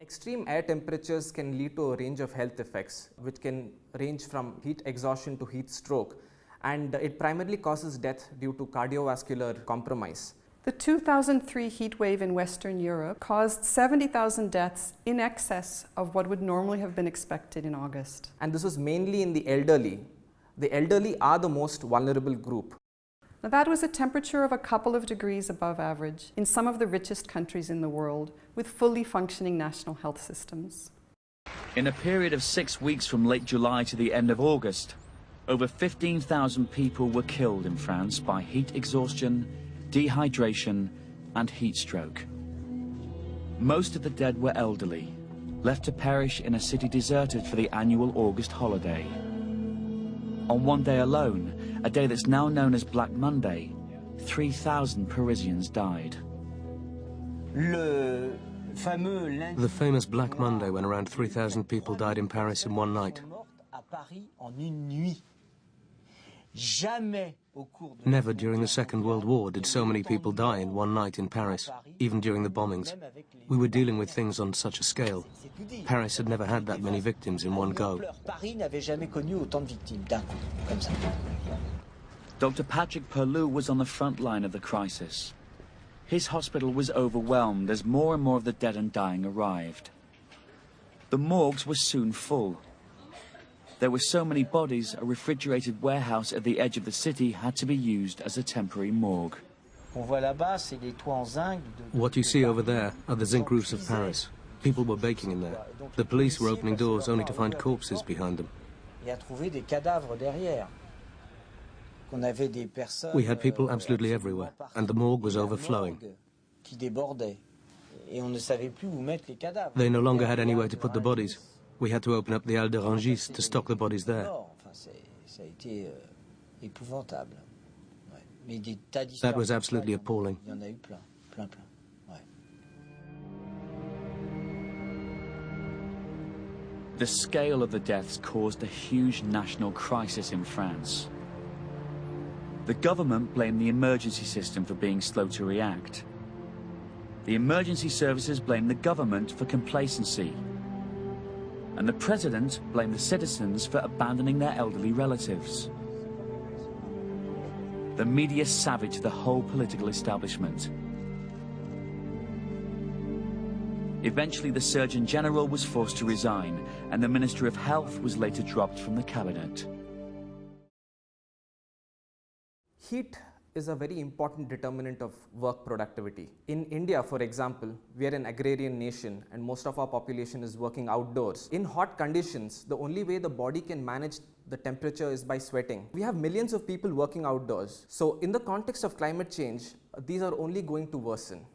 Extreme air temperatures can lead to a range of health effects, which can range from heat exhaustion to heat stroke, and it primarily causes death due to cardiovascular compromise. The 2003 heat wave in Western Europe caused 70,000 deaths, in excess of what would normally have been expected in August. And this was mainly in the elderly. The elderly are the most vulnerable group. Now that was a temperature of a couple of degrees above average in some of the richest countries in the world, with fully functioning national health systems. In a period of 6 weeks from late July to the end of August, over 15,000 people were killed in France by heat exhaustion, dehydration and heat stroke. Most of the dead were elderly, left to perish in a city deserted for the annual August holiday. On one day alone, a day that's now known as Black Monday, 3,000 Parisians died. The famous Black Monday, when around 3,000 people died in Paris in one night. Never during the Second World War did so many people die in one night in Paris, even during the bombings. We were dealing with things on such a scale. Paris had never had that many victims in one go. Dr. Patrick Perlou was on the front line of the crisis. His hospital was overwhelmed as more and more of the dead and dying arrived. The morgues were soon full. There were so many bodies, a refrigerated warehouse at the edge of the city had to be used as a temporary morgue. What you see over there are the zinc roofs of Paris. People were baking in there. The police were opening doors only to find corpses behind them. We had people absolutely everywhere, and the morgue was overflowing. They no longer had anywhere to put the bodies. We had to open up the Halle de Rangis to stock the bodies there. That was absolutely appalling. The scale of the deaths caused a huge national crisis in France. The government blamed the emergency system for being slow to react. The emergency services blamed the government for complacency. And the president blamed the citizens for abandoning their elderly relatives. The media savaged the whole political establishment. Eventually, the Surgeon General was forced to resign, and the Minister of Health was later dropped from the cabinet. Heat is a very important determinant of work productivity. In India, for example, we are an agrarian nation and most of our population is working outdoors. In hot conditions, the only way the body can manage the temperature is by sweating. We have millions of people working outdoors. So in the context of climate change, these are only going to worsen.